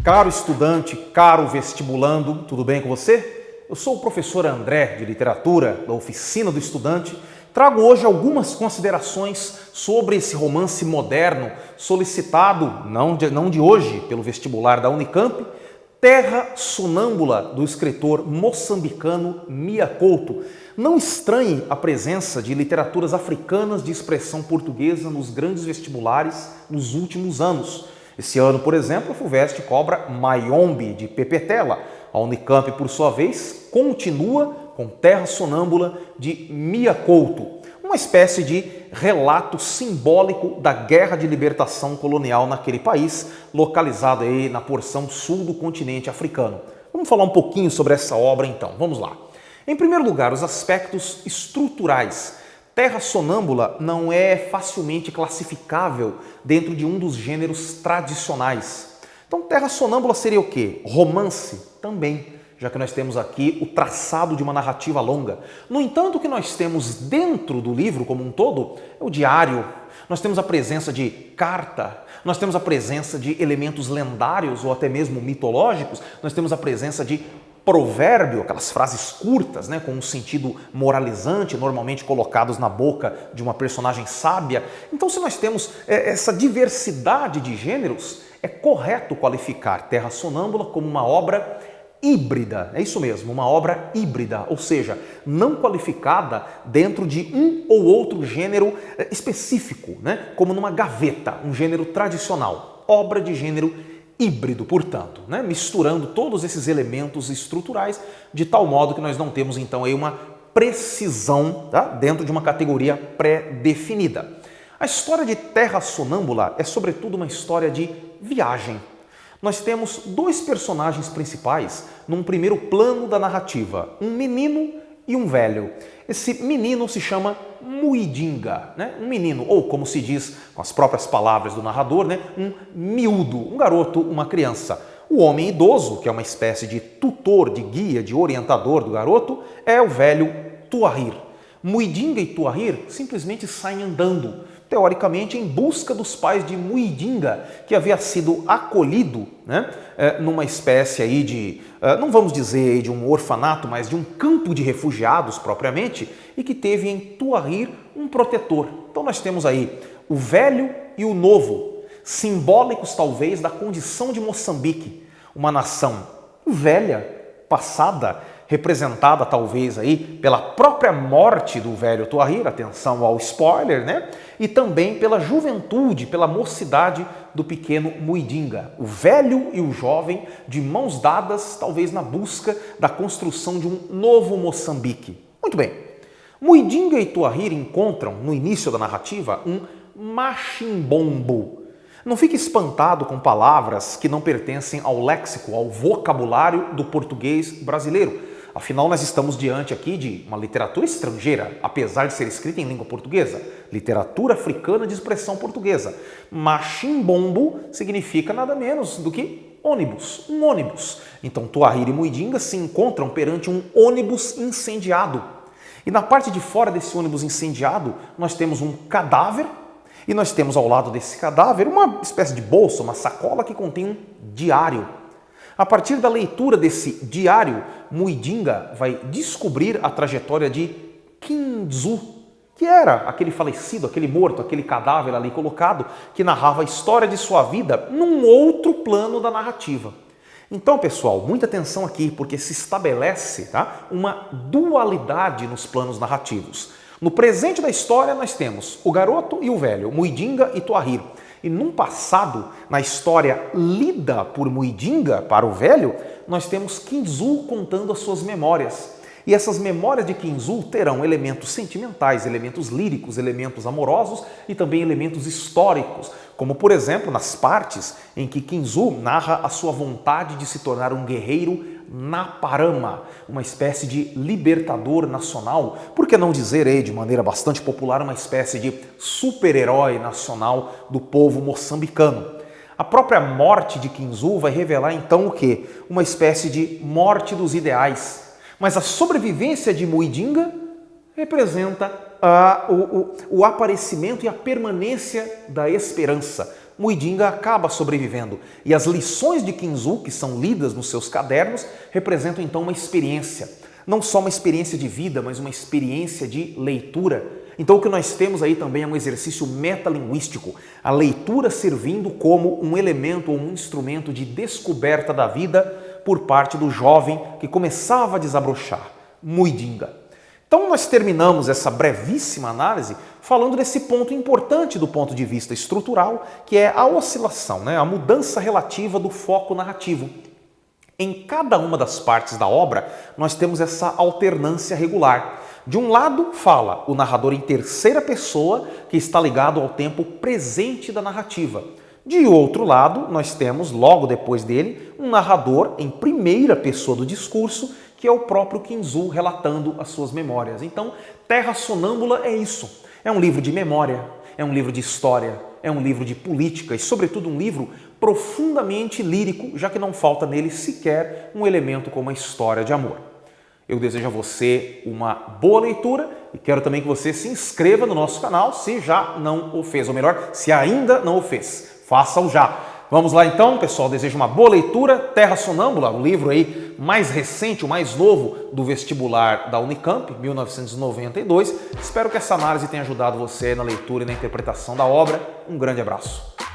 Caro estudante, caro vestibulando, tudo bem com você? Eu sou o professor André, de Literatura, da Oficina do Estudante. Trago hoje algumas considerações sobre esse romance moderno solicitado, não de hoje, pelo vestibular da Unicamp, Terra Sonâmbula, do escritor moçambicano Mia Couto. Não estranhe a presença de literaturas africanas de expressão portuguesa nos grandes vestibulares nos últimos anos. Esse ano, por exemplo, a FUVEST cobra Mayombe, de Pepetela. A Unicamp, por sua vez, continua com Terra Sonâmbula, de Mia Couto, uma espécie de relato simbólico da guerra de libertação colonial naquele país, localizado aí na porção sul do continente africano. Vamos falar um pouquinho sobre essa obra então, vamos lá. Em primeiro lugar, os aspectos estruturais. Terra Sonâmbula não é facilmente classificável dentro de um dos gêneros tradicionais. Então, Terra Sonâmbula seria o quê? Romance? Também, já que nós temos aqui o traçado de uma narrativa longa. No entanto, o que nós temos dentro do livro como um todo é o diário. Nós temos a presença de carta, nós temos a presença de elementos lendários ou até mesmo mitológicos, nós temos a presença de provérbio, aquelas frases curtas, com um sentido moralizante, normalmente colocados na boca de uma personagem sábia. Então, se nós temos essa diversidade de gêneros, é correto qualificar Terra Sonâmbula como uma obra híbrida, é isso mesmo, uma obra híbrida, ou seja, não qualificada dentro de um ou outro gênero específico, como numa gaveta, um gênero tradicional, obra de gênero híbrido, portanto, misturando todos esses elementos estruturais de tal modo que nós não temos então aí uma precisão dentro de uma categoria pré-definida. A história de Terra Sonâmbula é sobretudo uma história de viagem. Nós temos dois personagens principais num primeiro plano da narrativa, um menino e um velho. Esse menino se chama Muidinga, um menino, ou como se diz com as próprias palavras do narrador, um miúdo, um garoto, uma criança. O homem idoso, que é uma espécie de tutor, de guia, de orientador do garoto, é o velho Tuahir. Muidinga e Tuahir simplesmente saem andando, teoricamente em busca dos pais de Muidinga, que havia sido acolhido numa espécie aí de, não vamos dizer de um orfanato, mas de um campo de refugiados propriamente, e que teve em Tuahir um protetor. Então nós temos aí o velho e o novo, simbólicos talvez da condição de Moçambique, uma nação velha, passada, representada talvez aí pela própria morte do velho Tuahir, atenção ao spoiler, e também pela juventude, pela mocidade do pequeno Muidinga, o velho e o jovem de mãos dadas, talvez na busca da construção de um novo Moçambique. Muito bem, Muidinga e Tuahir encontram no início da narrativa um machimbombo. Não fique espantado com palavras que não pertencem ao léxico, ao vocabulário do português brasileiro. Afinal, nós estamos diante aqui de uma literatura estrangeira, apesar de ser escrita em língua portuguesa. Literatura africana de expressão portuguesa. Machimbombo significa nada menos do que ônibus, um ônibus. Então, Tuahir e Muidinga se encontram perante um ônibus incendiado. E na parte de fora desse ônibus incendiado, nós temos um cadáver e nós temos ao lado desse cadáver uma espécie de bolsa, uma sacola que contém um diário. A partir da leitura desse diário, Muidinga vai descobrir a trajetória de Kinzu, que era aquele falecido, aquele morto, aquele cadáver ali colocado, que narrava a história de sua vida num outro plano da narrativa. Então, pessoal, muita atenção aqui, porque se estabelece uma dualidade nos planos narrativos. No presente da história, nós temos o garoto e o velho, Muidinga e Tuahir. E num passado, na história lida por Muidinga para o velho, nós temos Kinzu contando as suas memórias. E essas memórias de Kinzu terão elementos sentimentais, elementos líricos, elementos amorosos e também elementos históricos, como por exemplo nas partes em que Kinzu narra a sua vontade de se tornar um guerreiro Naparama, uma espécie de libertador nacional, por que não dizer aí de maneira bastante popular, uma espécie de super-herói nacional do povo moçambicano. A própria morte de Kinzu vai revelar então o quê? Uma espécie de morte dos ideais. Mas a sobrevivência de Muidinga representa o aparecimento e a permanência da esperança. Muidinga acaba sobrevivendo. E as lições de Kinzu, que são lidas nos seus cadernos, representam então uma experiência. Não só uma experiência de vida, mas uma experiência de leitura. Então o que nós temos aí também é um exercício metalinguístico, a leitura servindo como um elemento ou um instrumento de descoberta da vida por parte do jovem que começava a desabrochar, Muidinga. Então nós terminamos essa brevíssima análise falando desse ponto importante do ponto de vista estrutural, que é a oscilação, a mudança relativa do foco narrativo. Em cada uma das partes da obra, nós temos essa alternância regular. De um lado, fala o narrador em terceira pessoa, que está ligado ao tempo presente da narrativa. De outro lado, nós temos, logo depois dele, um narrador em primeira pessoa do discurso, que é o próprio Kinzu relatando as suas memórias. Então, Terra Sonâmbula é isso. É um livro de memória, é um livro de história, é um livro de política e, sobretudo, um livro profundamente lírico, já que não falta nele sequer um elemento como a história de amor. Eu desejo a você uma boa leitura e quero também que você se inscreva no nosso canal se já não o fez, ou melhor, se ainda não o fez. Faça-o já. Vamos lá então, pessoal, desejo uma boa leitura. Terra Sonâmbula, o livro aí mais recente, o mais novo do vestibular da Unicamp, 1992. Espero que essa análise tenha ajudado você na leitura e na interpretação da obra. Um grande abraço.